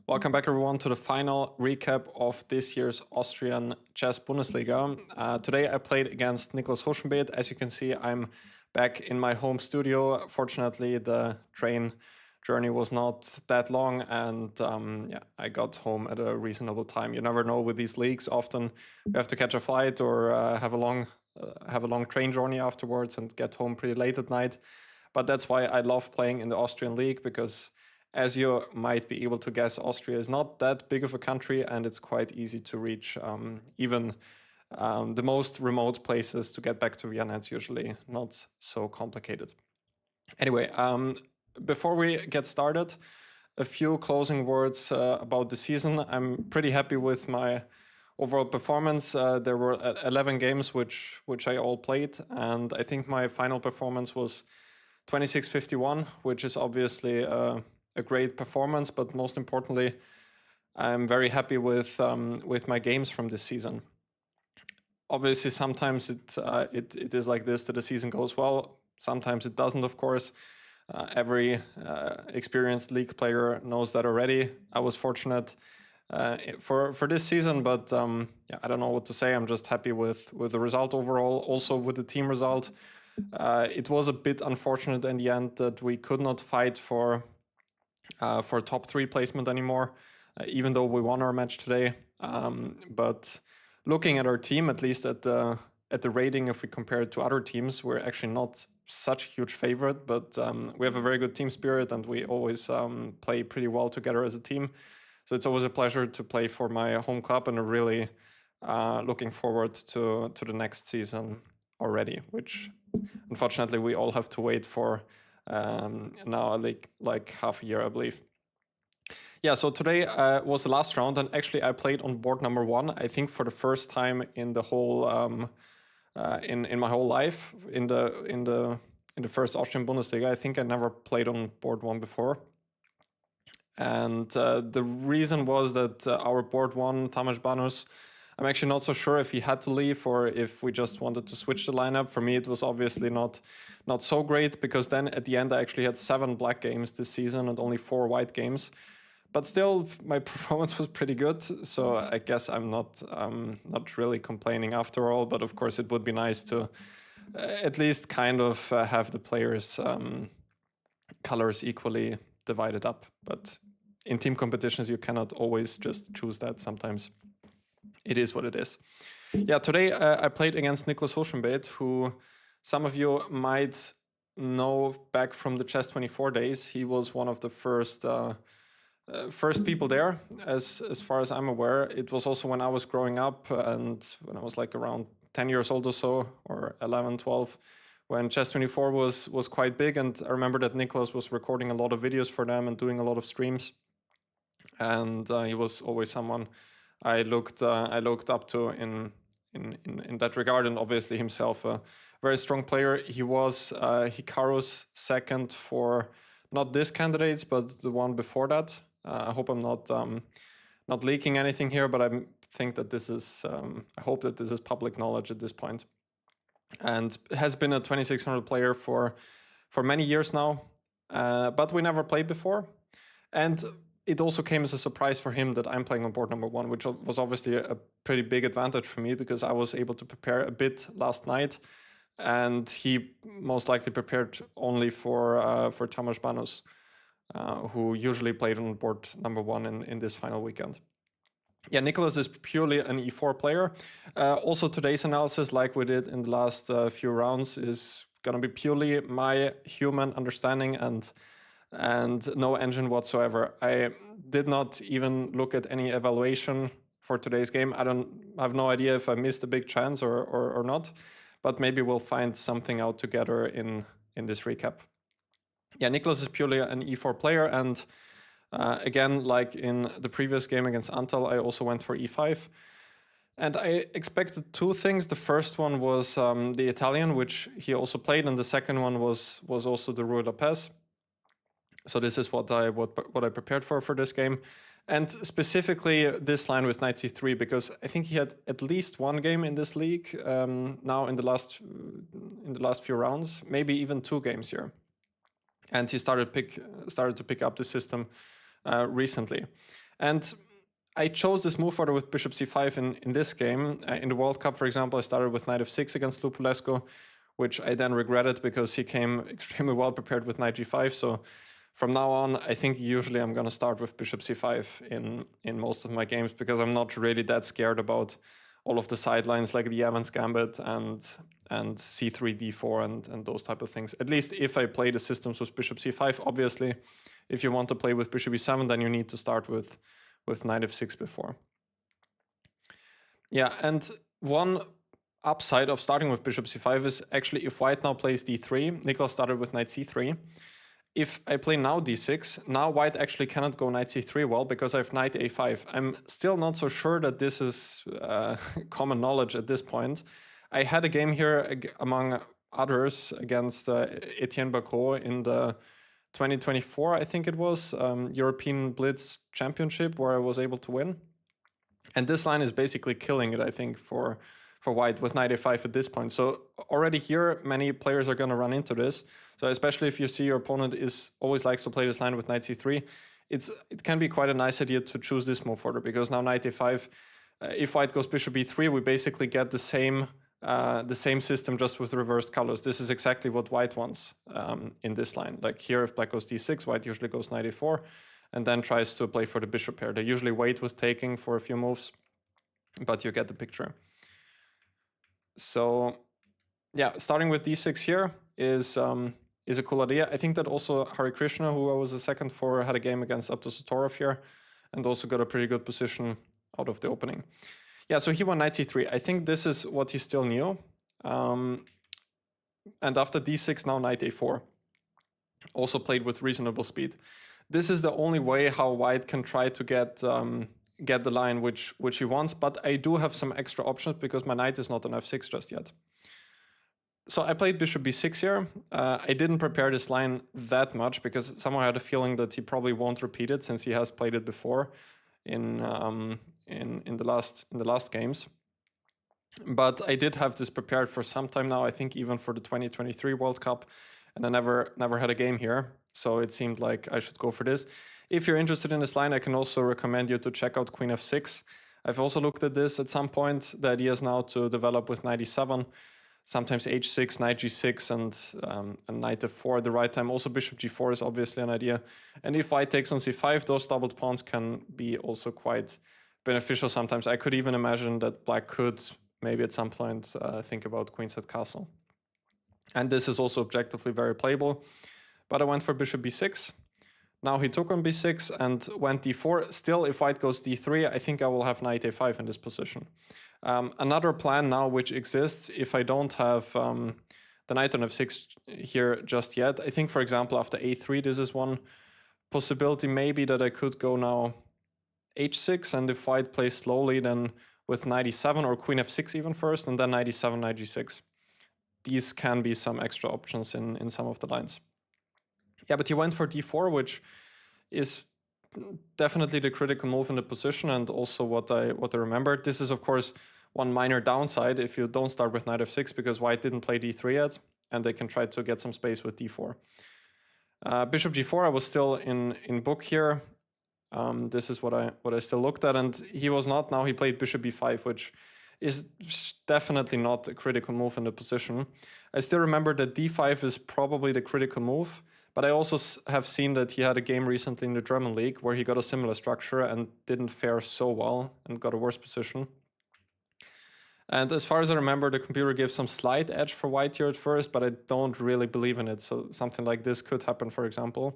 Welcome back, everyone, to the final recap of this year's Austrian Chess Bundesliga. Today I played against Niklas Huschenbeth. As you can see, I'm back in my home studio. Fortunately, the train journey was not that long, and I got home at a reasonable time. You never know with these leagues. Often you have to catch a flight or have a long train journey afterwards and get home pretty late at night. But that's why I love playing in the Austrian league, because as you might be able to guess, Austria is not that big of a country, and it's quite easy to reach even the most remote places. To get back to Vienna, it's usually not so complicated. Anyway, before we get started, a few closing words about the season. I'm pretty happy with my overall performance. There were 11 games which I all played, and I think my final performance was 26-51, which is obviously a great performance, but most importantly, I'm very happy with my games from this season. Obviously, sometimes it is like this, that the season goes well. Sometimes it doesn't, of course. Every experienced league player knows that already. I was fortunate for this season, but I don't know what to say. I'm just happy with the result overall. Also with the team result, it was a bit unfortunate in the end that we could not fight for top 3 placement anymore, even though we won our match today. But looking at our team, at least at the rating, if we compare it to other teams, we're actually not such a huge favorite, but we have a very good team spirit, and we always play pretty well together as a team. So it's always a pleasure to play for my home club, and I'm really looking forward to the next season already, which unfortunately we all have to wait for now like half a year, I believe. Yeah, so today was the last round, and actually I played on board number 1, I think for the first time in the whole in my whole life in the first Austrian Bundesliga. I think I never played on board 1 before. And the reason was that our board 1, Tamás Banus, I'm actually not so sure if he had to leave or if we just wanted to switch the lineup. For me, it was obviously not so great, because then at the end I actually had 7 black games this season and only 4 white games. But still, my performance was pretty good, so I guess I'm not really complaining after all. But of course, it would be nice to at least kind of have the players' colors equally divided up. But in team competitions, you cannot always just choose that. Sometimes it is what it is. Yeah, today I played against Niklas Huschenbeth, who some of you might know back from the Chess24 days. He was one of the first people there, as far as I'm aware. It was also when I was growing up, and when I was like around 10 years old or so, or 11, 12, when Chess24 was quite big. And I remember that Niklas was recording a lot of videos for them and doing a lot of streams. And he was always someone I looked up to in that regard, and obviously himself a very strong player. He was Hikaru's second for not this candidate, but the one before that. I hope I'm not leaking anything here, but I think that this is I hope that this is public knowledge at this point, and has been a 2600 player for many years now. But we never played before, and it also came as a surprise for him that I'm playing on board number 1, which was obviously a pretty big advantage for me, because I was able to prepare a bit last night, and he most likely prepared only for Tamás Banus, who usually played on board number 1 in this final weekend. Yeah, Niklas is purely an e4 player. Also, today's analysis, like we did in the last few rounds, is going to be purely my human understanding and no engine whatsoever. I did not even look at any evaluation for today's game. I have no idea if I missed a big chance or not, but maybe we'll find something out together in this recap. Yeah, Niklas is purely an e4 player, and again, like in the previous game against Antal, I also went for e5. And I expected 2 things. The first one was the Italian, which he also played, and the second one was also the Rue de Pes. So this is what I prepared for this game, and specifically this line with knight c3, because I think he had at least 1 game in this league now in the last few rounds, maybe even 2 games here, and he started to pick up the system recently. And I chose this move order with bishop c5 in this game. In the World Cup, for example, I started with knight f6 against Lupulescu, which I then regretted because he came extremely well prepared with knight g5. So from now on, I think usually I'm going to start with bishop c5 in most of my games, because I'm not really that scared about all of the sidelines like the Evans Gambit and c3, d4 and those type of things. At least if I play the systems with bishop c5. Obviously, if you want to play with bishop e7, then you need to start with knight f6 before. Yeah, and one upside of starting with bishop c5 is actually if white now plays d3, Niklas started with knight c3. If I play now d6, now white actually cannot go knight c3 well, because I have knight a5. I'm still not so sure that this is common knowledge at this point. I had a game here among others against Etienne Bacot in the 2024, I think it was, European Blitz Championship, where I was able to win. And this line is basically killing it, I think, for white with knight a5 at this point. So already here, many players are going to run into this. So especially if you see your opponent always likes to play this line with knight c3, it can be quite a nice idea to choose this move order, because now knight a5, if white goes bishop b3, we basically get the same system, just with reversed colors. This is exactly what white wants in this line. Like here, if black goes d6, white usually goes knight a4, and then tries to play for the bishop pair. They usually wait with taking for a few moves, but you get the picture. So yeah, starting with d6 here is a cool idea. I think that also Hari Krishna, who I was a second for, had a game against Abdus Satorov here, and also got a pretty good position out of the opening. Yeah, so he won knight c3. I think this is what he still knew. And after d6, now knight a4. Also played with reasonable speed. This is the only way how white can try to get the line which he wants, but I do have some extra options because my knight is not on f6 just yet. So I played bishop b6 here. I didn't prepare this line that much because somehow I had a feeling that he probably won't repeat it, since he has played it before in the last games. But I did have this prepared for some time now, I think even for the 2023 World Cup, and I never had a game here, so it seemed like I should go for this. If you're interested in this line, I can also recommend you to check out queen f6. I've also looked at this at some point. The idea is now to develop with knight e7, sometimes h6, knight g6, and knight f4 at the right time. Also bishop g4 is obviously an idea. And if white takes on c5, those doubled pawns can be also quite beneficial sometimes. I could even imagine that black could maybe at some point think about queenside castle. And this is also objectively very playable. But I went for bishop b6. Now he took on b6 and went d4. Still, if white goes d3, I think I will have knight a5 in this position. Another plan now which exists, if I don't have the knight on f6 here just yet, I think, for example, after a3, this is one possibility maybe that I could go now h6, and if white plays slowly, then with knight e7 or queen f6 even first, and then knight e7, knight g6. These can be some extra options in some of the lines. Yeah, but he went for d4, which is definitely the critical move in the position, and also what I remembered. This is, of course, one minor downside if you don't start with knight f6, because white didn't play d3 yet, and they can try to get some space with d4. Bishop g4, I was still in book here. This is what I still looked at, and he was not. Now he played bishop b5, which is definitely not a critical move in the position. I still remember that d5 is probably the critical move, but I also have seen that he had a game recently in the German league where he got a similar structure and didn't fare so well and got a worse position. And as far as I remember, the computer gives some slight edge for white here at first, but I don't really believe in it. So something like this could happen, for example.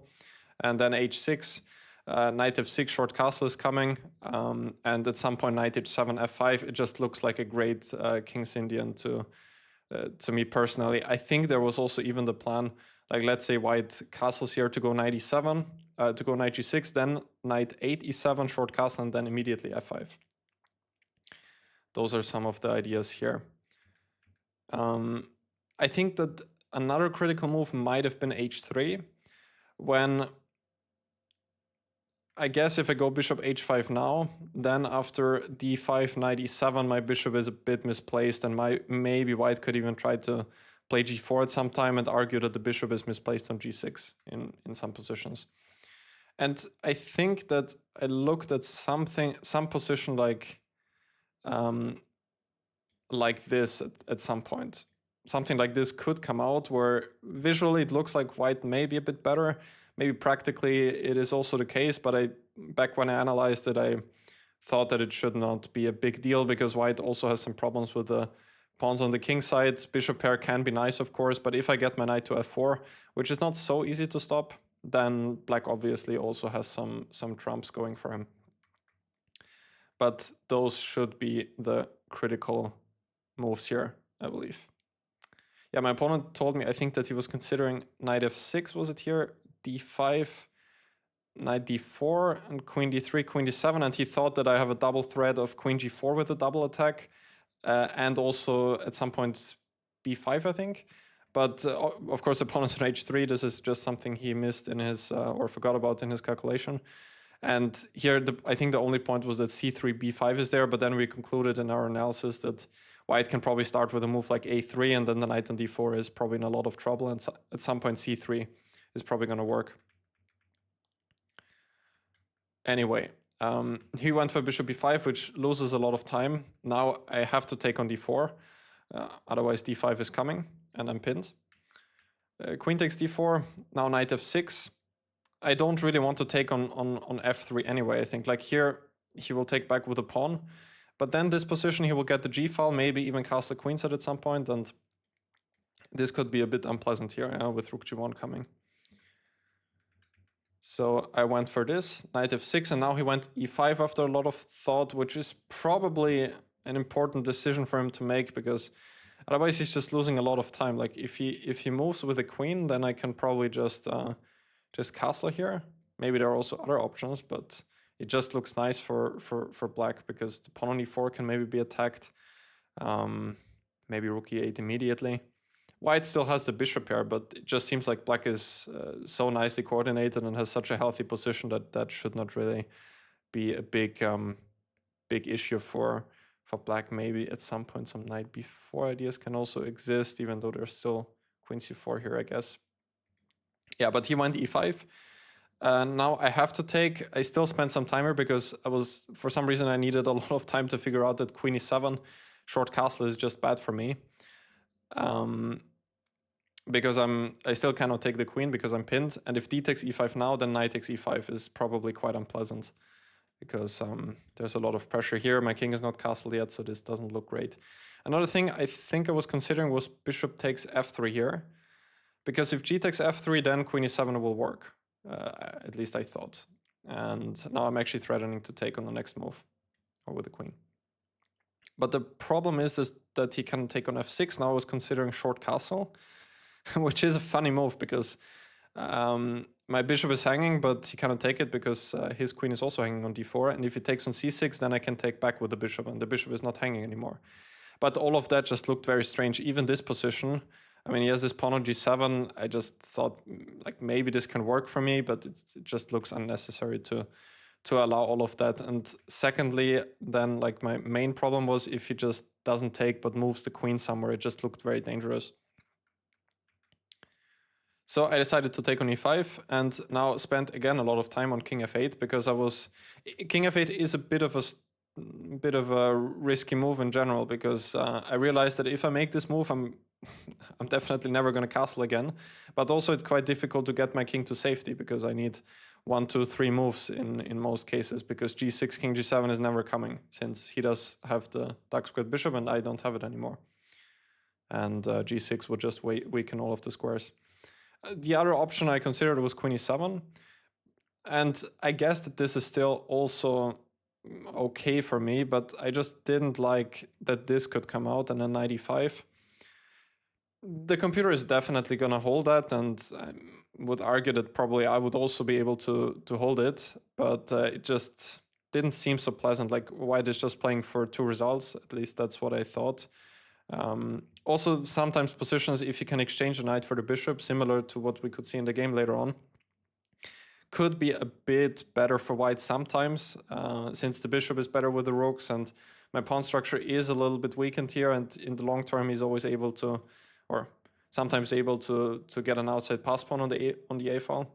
And then h6, knight f6, short castle is coming. And at some point, knight h7, f5. It just looks like a great King's Indian to me personally. I think there was also even the plan, like let's say white castles here to go knight e7, to go knight g6, then knight 8 e7, short castle, and then immediately f5. Those are some of the ideas here. I think that another critical move might have been h3, when I guess if I go bishop h5 now, then after d5, knight e7, my bishop is a bit misplaced, and maybe white could even try to play g4 at some time and argue that the bishop is misplaced on g6 in some positions. And I think that I looked at some position like this at some point. Something like this could come out where visually it looks like white may be a bit better. Maybe practically it is also the case, but back when I analyzed it, I thought that it should not be a big deal because white also has some problems with the pawns on the king side. Bishop pair can be nice, of course, but if I get my knight to f4, which is not so easy to stop, then black obviously also has some trumps going for him. But those should be the critical moves here, I believe. Yeah, my opponent told me, I think that he was considering knight f6, was it here? d5, knight d4, and queen d3, queen d7, and he thought that I have a double threat of queen g4 with a double attack, and also at some point b5, I think. But of course, opponents on h3, this is just something he missed in his, or forgot about in his calculation. And here, I think the only point was that c3, b5 is there, but then we concluded in our analysis that white can probably start with a move like a3, and then the knight on d4 is probably in a lot of trouble, and at some point c3 is probably going to work. Anyway, he went for bishop b5, which loses a lot of time. Now I have to take on d4, otherwise d5 is coming, and I'm pinned. Queen takes d4, now knight f6. I don't really want to take on f3 anyway. I think like here he will take back with a pawn, but then this position he will get the g-file, maybe even castle queenside at some point, and this could be a bit unpleasant here, with rook g1 coming. So I went for this, knight f6, and now he went e5 after a lot of thought, which is probably an important decision for him to make, because otherwise he's just losing a lot of time. Like if he moves with a queen, then I can probably just castle here. Maybe there are also other options, but it just looks nice for black because the pawn on e4 can maybe be attacked. Maybe rook e8 immediately. White still has the bishop pair, but it just seems like black is so nicely coordinated and has such a healthy position that should not really be a big issue for black. Maybe at some point some knight b4 ideas can also exist, even though there's still queen c4 here, I guess. Yeah, but he went e5. Now I have to take. I still spent some time here because for some reason I needed a lot of time to figure out that queen e7 short castle is just bad for me. Because I still cannot take the queen because I'm pinned, and if d takes e5 now, then knight takes e5 is probably quite unpleasant because there's a lot of pressure here. My king is not castled yet, so this doesn't look great. Another thing I think I was considering was bishop takes f3 here, because if g takes f3, then queen e7 will work. At least I thought. And now I'm actually threatening to take on the next move, or with the queen. But the problem is that he can take on f6. Now I was considering short castle, which is a funny move because my bishop is hanging, but he cannot take it because his queen is also hanging on d4. And if he takes on c6, then I can take back with the bishop, and the bishop is not hanging anymore. But all of that just looked very strange. Even this position, I mean, he has this pawn on g7. I just thought like maybe this can work for me, but it just looks unnecessary to allow all of that. And secondly, then like my main problem was if he just doesn't take but moves the queen somewhere, it just looked very dangerous. So I decided to take on e5 and now spent again a lot of time on king f8 because king f8 is a bit of a risky move in general, because I realized that if I make this move, I'm definitely never going to castle again. But also it's quite difficult to get my king to safety because I need 1, 2, 3 moves in most cases, because g6, king g7 is never coming, since he does have the dark squared bishop and I don't have it anymore. And g6 would just weaken all of the squares. The other option I considered was queen e7. And I guess that this is still also okay for me, but I just didn't like that this could come out and then knight e5. The computer is definitely going to hold that, and I would argue that probably I would also be able to hold it, but it just didn't seem so pleasant. Like white is just playing for 2 results, at least that's what I thought. Also, sometimes positions, if you can exchange a knight for the bishop, similar to what we could see in the game later on, could be a bit better for white sometimes, since the bishop is better with the rooks and my pawn structure is a little bit weakened here, and in the long term he's always able to, or sometimes able to get an outside pass pawn on the a file.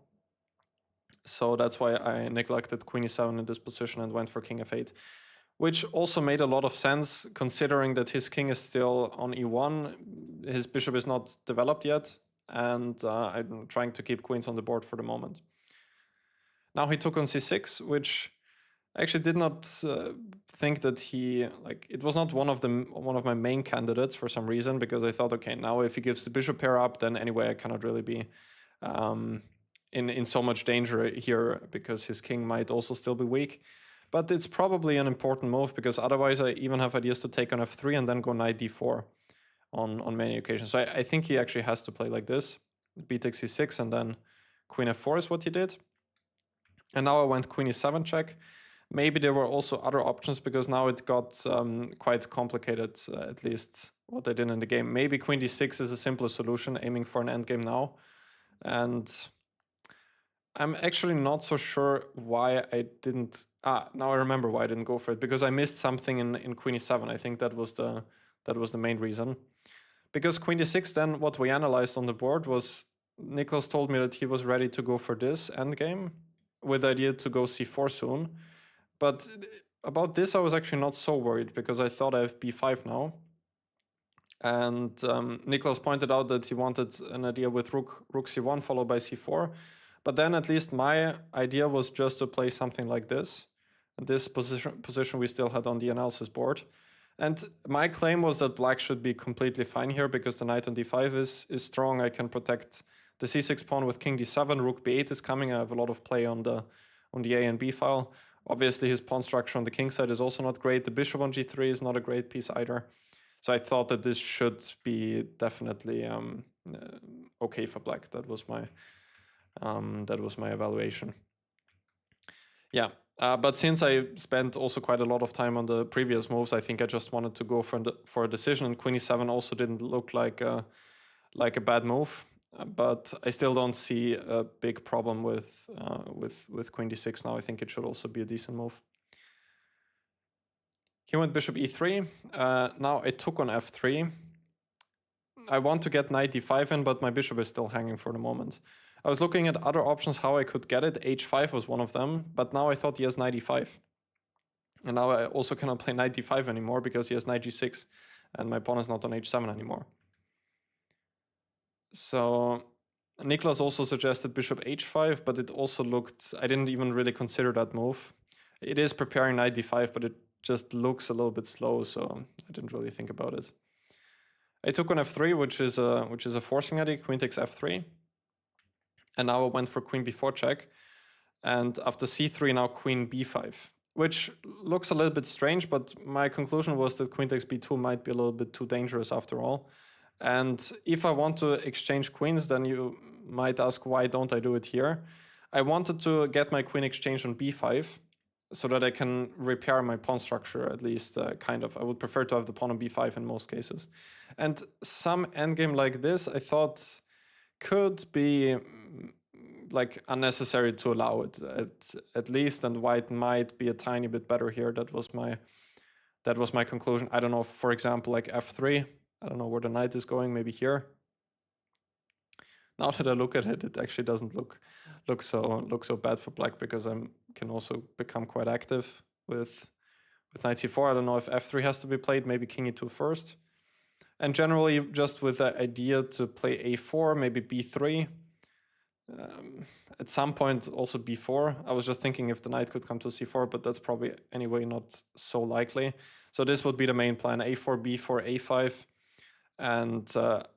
So that's why I neglected queen e7 in this position and went for king f8, which also made a lot of sense considering that his king is still on e1, his bishop is not developed yet, and I'm trying to keep queens on the board for the moment. Now he took on c6, which I actually did not think that it was not one of my main candidates for some reason, because I thought, okay, now if he gives the bishop pair up, then anyway I cannot really be in so much danger here, because his king might also still be weak. But it's probably an important move, because otherwise I even have ideas to take on f3 and then go knight d4 on many occasions. So I think he actually has to play like this, b takes c6 and then queen f4 is what he did. And now I went queen e7 check. Maybe there were also other options, because now it got quite complicated, at least what I did in the game. Maybe queen d6 is a simpler solution, aiming for an endgame now. And I'm actually not so sure why I didn't... now I remember why I didn't go for it, because I missed something in queen e7. I think that was the main reason. Because queen d6, then what we analyzed on the board was Niklas told me that he was ready to go for this endgame with the idea to go c4 soon. But about this, I was actually not so worried, because I thought I have b5 now. And Niklas pointed out that he wanted an idea with rook c1 followed by c4. But then at least my idea was just to play something like this. And this position we still had on the analysis board. And my claim was that black should be completely fine here, because the knight on d5 is strong. I can protect the c6 pawn with king d7. Rook b8 is coming. I have a lot of play on the A and B file. Obviously, his pawn structure on the king side is also not great. The bishop on g3 is not a great piece either. So I thought that this should be definitely okay for black. That was my evaluation. Yeah, but since I spent also quite a lot of time on the previous moves, I think I just wanted to go for a decision. And queen e7 also didn't look like a bad move, but I still don't see a big problem with queen d6 now. I think it should also be a decent move. He went bishop e3. Now I took on f3. I want to get knight d5 in, but my bishop is still hanging for the moment. I was looking at other options how I could get it. h5 was one of them, but now I thought he has knight e5. And now I also cannot play knight d5 anymore, because he has knight g6, and my pawn is not on h7 anymore. So Niklas also suggested bishop h5, but it also looked... I didn't even really consider that move. It is preparing knight d5, but it just looks a little bit slow, so I didn't really think about it. I took on f3, which is a forcing idea. Queen takes f3. And now I went for queen b4 check. And after c3, now queen b5, which looks a little bit strange, but my conclusion was that queen takes b2 might be a little bit too dangerous after all. And if I want to exchange queens, then you might ask, why don't I do it here? I wanted to get my queen exchange on b5, so that I can repair my pawn structure, at least, kind of. I would prefer to have the pawn on b5 in most cases. And some endgame like this, I thought could be like unnecessary to allow it at least, and white might be a tiny bit better here. That was my conclusion. I don't know, for example, like f3. I don't know where the knight is going, maybe here. Now that I look at it, it actually doesn't look so bad for black, because I can also become quite active with knight c4. I don't know if f3 has to be played, maybe king e2 first. And generally, just with the idea to play a4, maybe b3. At some point also b4. I was just thinking if the knight could come to c4, but that's probably anyway not so likely. So this would be the main plan: a4, b4, a5. And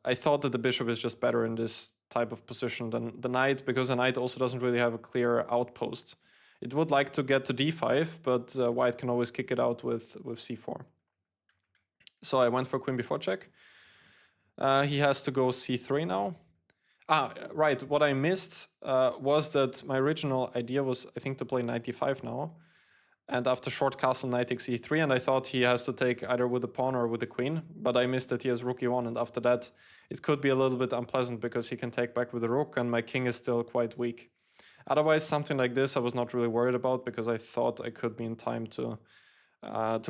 I thought that the bishop is just better in this type of position than the knight, because the knight also doesn't really have a clear outpost. It would like to get to d5, but white can always kick it out with c4. So I went for queen b4 check. He has to go c3 now. Right, what I missed was that my original idea was, I think, to play knight d5 now. And after short castle, knight takes e3, and I thought he has to take either with the pawn or with the queen, but I missed that he has rook e1, and after that it could be a little bit unpleasant, because he can take back with the rook, and my king is still quite weak. Otherwise, something like this I was not really worried about, because I thought I could be in time to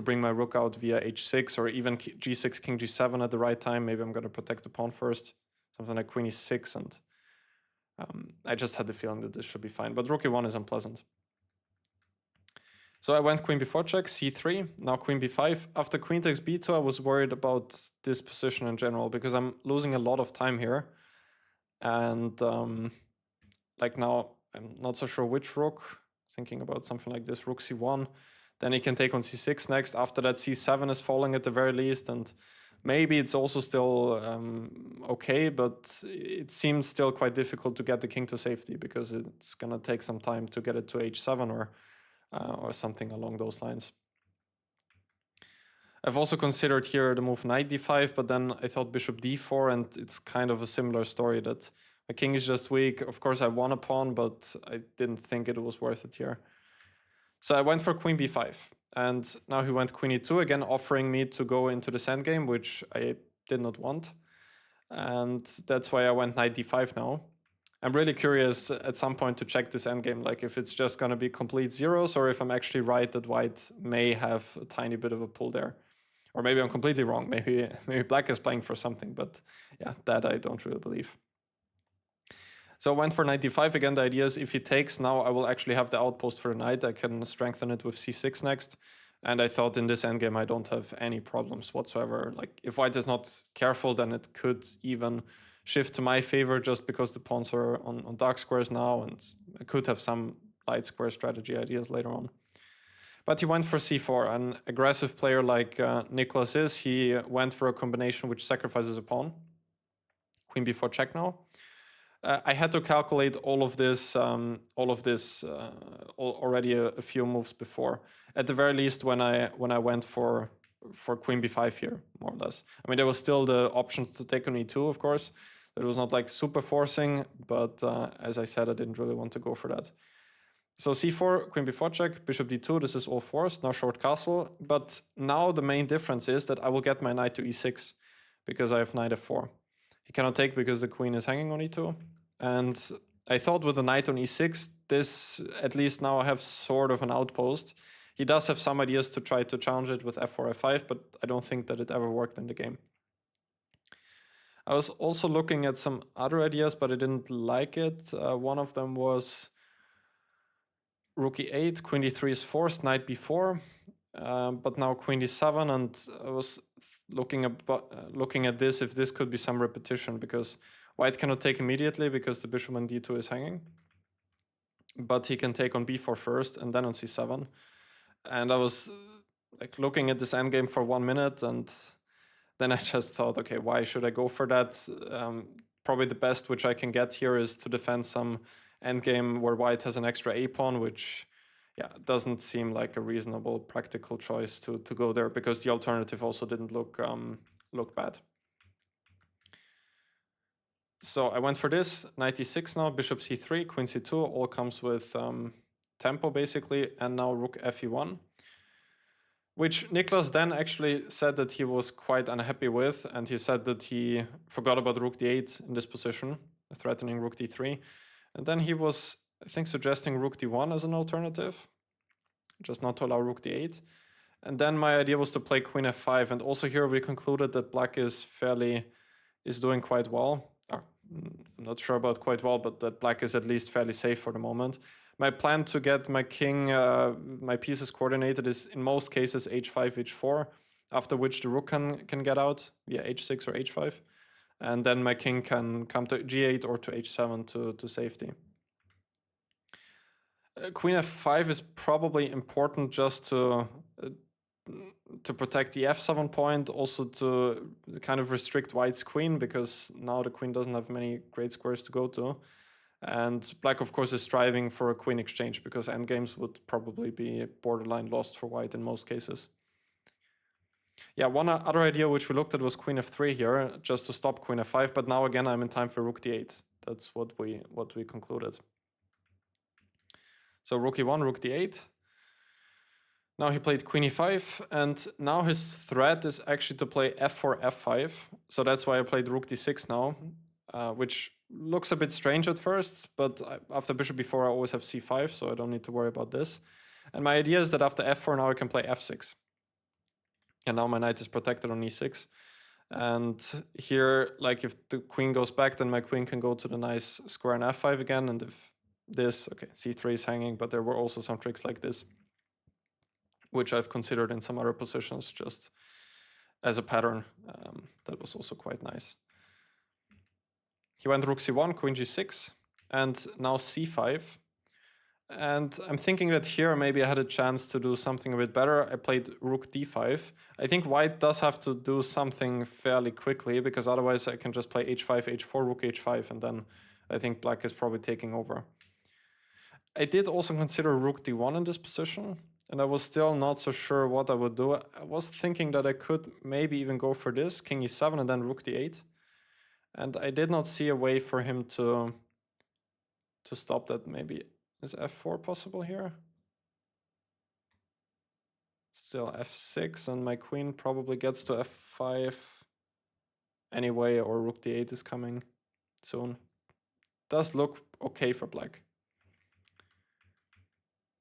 bring my rook out via h6, or even g6, king g7 at the right time. Maybe I'm going to protect the pawn first, something like queen e6, and I just had the feeling that this should be fine, but rook e1 is unpleasant. So I went queen b4 check, c3, now queen b5. After queen takes b2, I was worried about this position in general because I'm losing a lot of time here. And like now, I'm not so sure which rook. Thinking about something like this, rook c1. Then he can take on c6 next. After that, c7 is falling at the very least. And maybe it's also still okay, but it seems still quite difficult to get the king to safety because it's going to take some time to get it to h7 or something along those lines. I've also considered here the move knight d5, but then I thought bishop d4, and it's kind of a similar story that my king is just weak. Of course, I won a pawn, but I didn't think it was worth it here. So I went for queen b5, and now he went queen e2, again offering me to go into this endgame, which I did not want. And that's why I went knight d5 now. I'm really curious at some point to check this endgame, like if it's just going to be complete zeros or if I'm actually right that white may have a tiny bit of a pull there. Or maybe I'm completely wrong. Maybe black is playing for something, but yeah, that I don't really believe. So I went for knight d5. Again, the idea is if he takes now, I will actually have the outpost for the knight. I can strengthen it with c6 next. And I thought in this endgame, I don't have any problems whatsoever. Like if white is not careful, then it could even shift to my favor just because the pawns are on dark squares now, and I could have some light square strategy ideas later on. But he went for c4. An aggressive player like Niklas is, he went for a combination which sacrifices a pawn. Queen b4 check now. I had to calculate all of this already a few moves before. At the very least, when I went for queen b5 here, more or less. I mean, there was still the option to take on e2, of course. It was not like super forcing, but as I said, I didn't really want to go for that. So c4, queen b4 check, bishop d2, this is all forced, now short castle. But now the main difference is that I will get my knight to e6 because I have knight f4. He cannot take because the queen is hanging on e2. And I thought with the knight on e6, this, at least now I have sort of an outpost. He does have some ideas to try to challenge it with f4, f5, but I don't think that it ever worked in the game. I was also looking at some other ideas, but I didn't like it. One of them was rook e8, queen d3 is forced, knight b4, but now queen d7, and I was looking at this, if this could be some repetition, because white cannot take immediately because the bishop on d2 is hanging, but he can take on b4 first and then on c7. And I was like looking at this endgame for 1 minute, and then I just thought, okay, why should I go for that? Probably the best which I can get here is to defend some endgame where white has an extra a pawn, which doesn't seem like a reasonable practical choice to go there, because the alternative also didn't look bad. So I went for this, knight e6 now, bishop c3, queen c2, all comes with tempo basically, and now rook fe1, which Niklas then actually said that he was quite unhappy with, and he said that he forgot about rook d8 in this position, threatening rook d3. And then he was, I think, suggesting rook d1 as an alternative, just not to allow rook d8. And then my idea was to play queen f5, and also here we concluded that black is doing quite well. I'm not sure about quite well, but that black is at least fairly safe for the moment. My plan to get my king, my pieces coordinated is in most cases h5, h4, after which the rook can get out via h6 or h5. And then my king can come to g8 or to h7 to safety. Queen f5 is probably important just to protect the f7 point, also to kind of restrict white's queen, because now the queen doesn't have many great squares to go to. And black, of course, is striving for a queen exchange, because endgames would probably be borderline lost for white in most cases. Yeah, one other idea which we looked at was queen f3 here, just to stop queen f5, but now again I'm in time for rook d8. That's what we concluded. So rook e1, rook d8. Now he played queen e5, and now his threat is actually to play f4, f5. So that's why I played rook d6 now, which looks a bit strange at first, but after bishop b4 I always have c5, so I don't need to worry about this. And my idea is that after f4 now I can play f6. And now my knight is protected on e6. And here, like if the queen goes back, then my queen can go to the nice square in f5 again. And if this, okay, c3 is hanging, but there were also some tricks like this, which I've considered in some other positions just as a pattern. That was also quite nice. He went rook c1, queen g6, and now c5. And I'm thinking that here maybe I had a chance to do something a bit better. I played rook d5. I think white does have to do something fairly quickly, because otherwise I can just play h5, h4, rook h5, and then I think black is probably taking over. I did also consider rook d1 in this position, and I was still not so sure what I would do. I was thinking that I could maybe even go for this, king e7 and then rook d8. And I did not see a way for him to stop that. Maybe is f4 possible here? Still f6, and my queen probably gets to f5 anyway, or rook d8 is coming soon. Does look okay for black.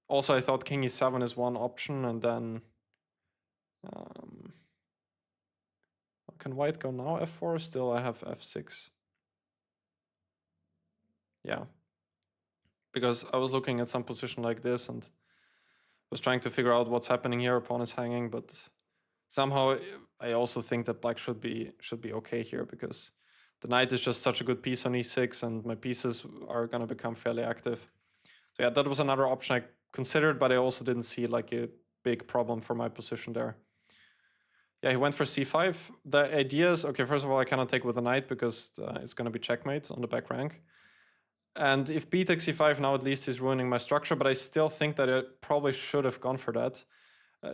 Also, I thought king e7 is one option, and then can white go now f4? Still, I have f6. Yeah, because I was looking at some position like this and was trying to figure out what's happening here. Pawn is hanging, but somehow I also think that black should be okay here, because the knight is just such a good piece on e6, and my pieces are gonna become fairly active. So yeah, that was another option I considered, but I also didn't see like a big problem for my position there. Yeah, he went for c5. The idea is, okay, first of all, I cannot take with the knight because it's gonna be checkmate on the back rank. And if b takes c5, now at least he's ruining my structure, but I still think that I probably should have gone for that.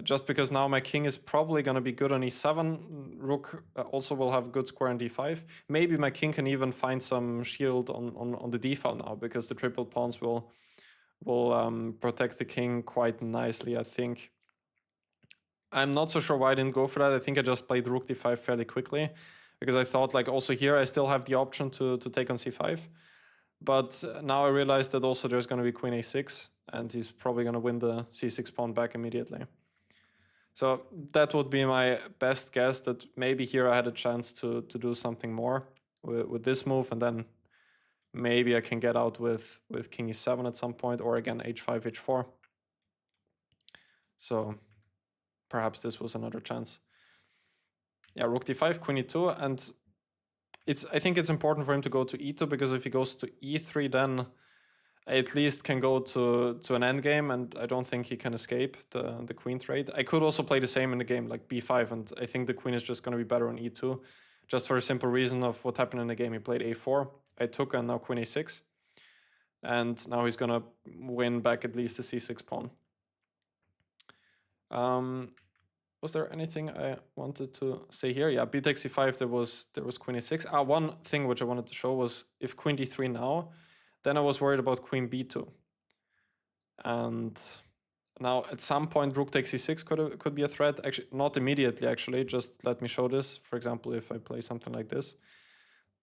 Just because now my king is probably going to be good on e7. Rook also will have good square on d5. Maybe my king can even find some shield on the d file now, because the triple pawns will protect the king quite nicely, I think. I'm not so sure why I didn't go for that. I think I just played rook d5 fairly quickly, because I thought like also here I still have the option to take on c5. But now I realized that also there's going to be queen a6, and he's probably going to win the c6 pawn back immediately. So that would be my best guess, that maybe here I had a chance to do something more with this move, and then maybe I can get out with king e7 at some point, or again h5, h4. So perhaps this was another chance. Yeah, rook d5, queen e2, and I think it's important for him to go to e2, because if he goes to e3, then I at least can go to an endgame, and I don't think he can escape the queen trade. I could also play the same in the game, like b5, and I think the queen is just going to be better on e2, just for a simple reason of what happened in the game. He played a4, I took, and now queen a6. And now he's going to win back at least the c6 pawn. Was there anything I wanted to say here? Yeah, b takes c5, there was queen a6. One thing which I wanted to show was if queen d3 now, then I was worried about queen b2. And now at some point rook takes c6 could be a threat. Actually, not immediately, actually. Just let me show this. For example, if I play something like this,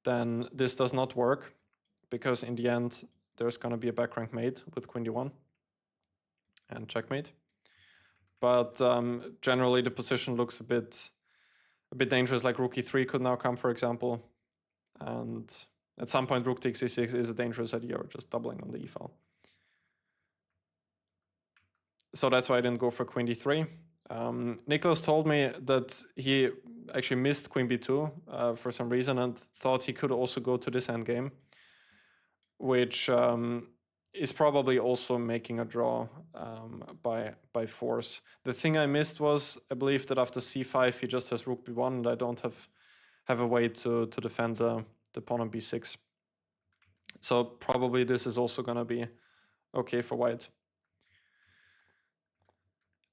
then this does not work, because in the end there's going to be a back rank mate with queen d1 and checkmate. But generally the position looks a bit dangerous, like rook e3 could now come, for example. And at some point rook takes e6 is a dangerous idea, or just doubling on the e file. So that's why I didn't go for queen d3. Niklas told me that he actually missed queen b2 for some reason, and thought he could also go to this endgame, which is probably also making a draw by force. The thing I missed was, I believe that after c5 he just has rook b1, and I don't have a way to defend the pawn on b6. So probably this is also going to be okay for white.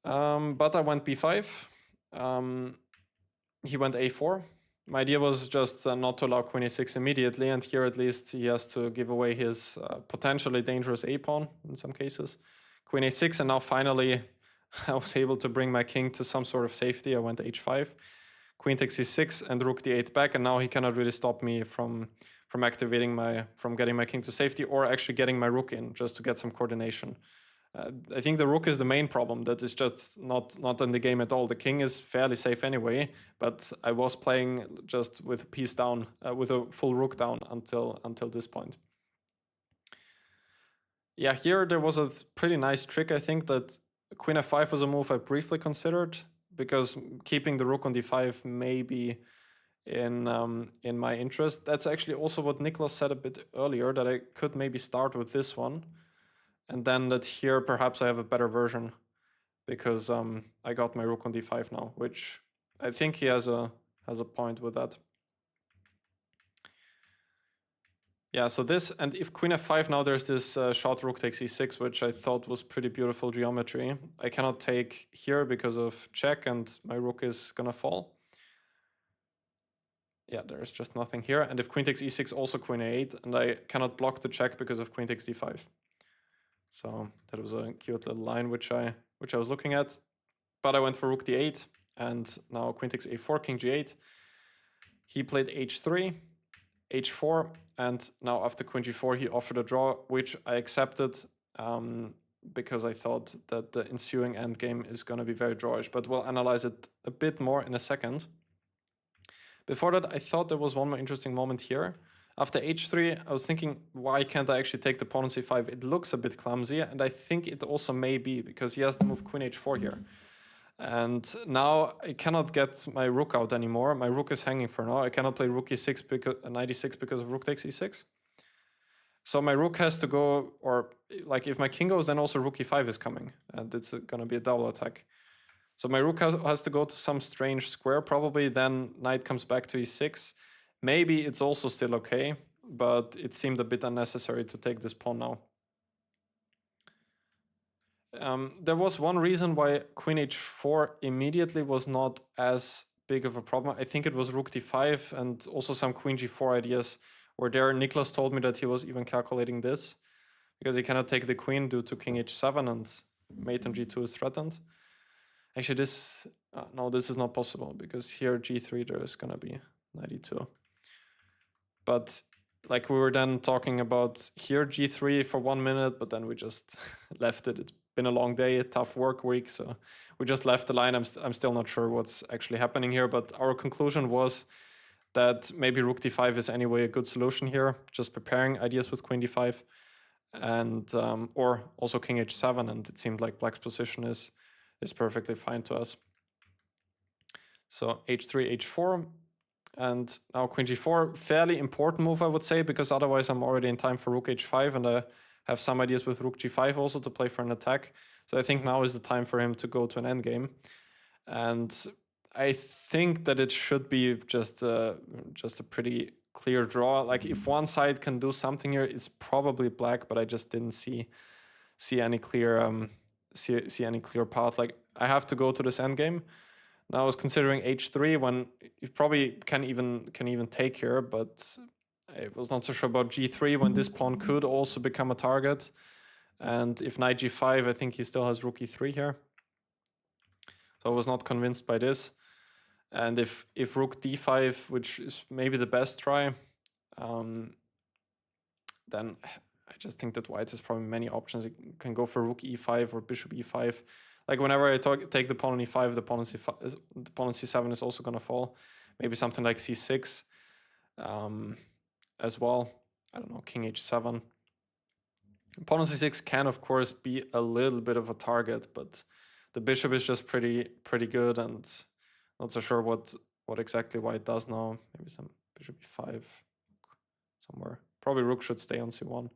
But I went b5. He went a4. My idea was just not to allow queen a6 immediately, and here at least he has to give away his potentially dangerous a-pawn in some cases. Queen a6, and now finally I was able to bring my king to some sort of safety. I went h5. Queen takes e6 and rook d8 back, and now he cannot really stop me from getting my king to safety, or actually getting my rook in just to get some coordination. I think the rook is the main problem. That is just not in the game at all. The king is fairly safe anyway, but I was playing just with a piece down, with a full rook down until this point. Yeah, here there was a pretty nice trick. I think that queen f5 was a move I briefly considered, because keeping the rook on d5 may be in my interest. That's actually also what Niklas said a bit earlier, that I could maybe start with this one, and then that here perhaps I have a better version, because I got my rook on d5 now, which I think he has a point with that. Yeah, so this, and if queen f5 now, there's this shot rook takes e6, which I thought was pretty beautiful geometry. I cannot take here because of check, and my rook is gonna fall. Yeah, there's just nothing here. And if queen takes e6, also queen a8, and I cannot block the check because of queen takes d5. So that was a cute little line which I was looking at. But I went for rook d8, and now queen takes a4, king g8. He played h3, h4, and now after queen g4 he offered a draw, which I accepted, because I thought that the ensuing endgame is going to be very drawish, but we'll analyze it a bit more in a second. Before that, I thought there was one more interesting moment here. After h3, I was thinking, why can't I actually take the pawn on c5? It looks a bit clumsy, and I think it also may be because he has to move queen h4 here. And now I cannot get my rook out anymore. My rook is hanging for now. I cannot play rook e6 because knight e6 because of rook takes e6. So my rook has to go, or like if my king goes, then also rook e5 is coming, and it's going to be a double attack. So my rook has to go to some strange square, probably. Then knight comes back to e6. Maybe it's also still okay, but it seemed a bit unnecessary to take this pawn now. There was one reason why queen h4 immediately was not as big of a problem. I think it was rook d5 and also some queen g4 ideas, where there Niklas told me that he was even calculating this, because he cannot take the queen due to king h7 and mate on g2 is threatened. Actually, this no, this is not possible, because here g3 there is gonna be knight e2. But like we were then talking about here g3 for 1 minute, but then we just left it. It's been a long day, a tough work week, so we just left the line. I'm still not sure what's actually happening here, but our conclusion was that maybe rook d5 is anyway a good solution here, just preparing ideas with queen d5, and or also king h7, and it seemed like black's position is perfectly fine to us. So h3, h4, and now queen g4, fairly important move, I would say, because otherwise I'm already in time for rook h5, and I have some ideas with rook g5 also to play for an attack. So I think now is the time for him to go to an endgame. And I think that it should be just a pretty clear draw. Like if one side can do something here, it's probably black, but I just didn't see any clear see any clear path. Like I have to go to this endgame. Now I was considering h3 when you probably can even take here, but I was not so sure about g3 when this pawn could also become a target. And if knight g5, I think he still has rook e3 here. So I was not convinced by this. And if rook d5, which is maybe the best try, then I just think that white has probably many options. It can go for rook e5 or bishop e5. Like whenever I take the pawn on e5, the pawn on c7 is also going to fall. Maybe something like c6 as well. I don't know, king h7. Pawn on c6 can, of course, be a little bit of a target, but the bishop is just pretty good, and not so sure what exactly white does now. Maybe some bishop e5 somewhere. Probably rook should stay on c1.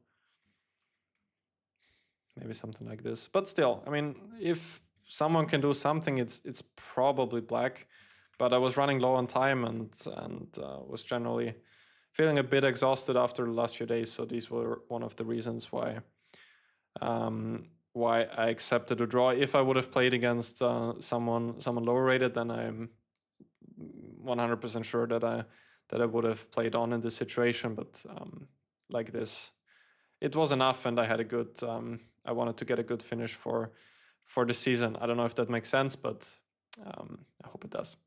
Maybe something like this. But still, I mean, if someone can do something, it's probably black. But I was running low on time and was generally feeling a bit exhausted after the last few days. So these were one of the reasons why I accepted a draw. If I would have played against someone lower rated, then I'm 100% sure that I would have played on in this situation. But like this, it was enough, and I had a good. I wanted to get a good finish for the season. I don't know if that makes sense, but I hope it does.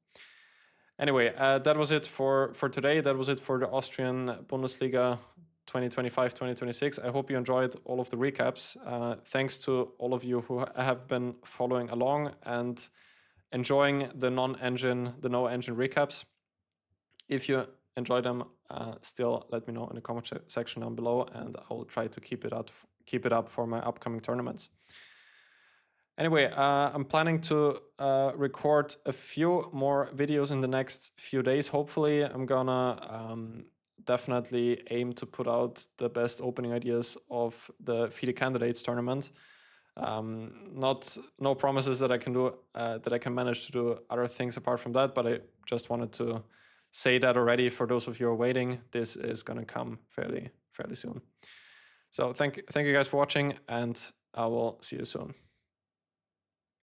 Anyway, that was it for today. That was it for the Austrian Bundesliga 2025, 2026. I hope you enjoyed all of the recaps. Thanks to all of you who have been following along and enjoying the no engine recaps. If you enjoy them, still let me know in the comment section down below, and I will try to keep it up for my upcoming tournaments. Anyway, I'm planning to record a few more videos in the next few days. Hopefully, I'm gonna definitely aim to put out the best opening ideas of the FIDE Candidates tournament. No promises that I can do that I can manage to do other things apart from that, but I just wanted to say that already for those of you who are waiting. This is gonna come fairly soon. So thank you guys for watching, and I will see you soon.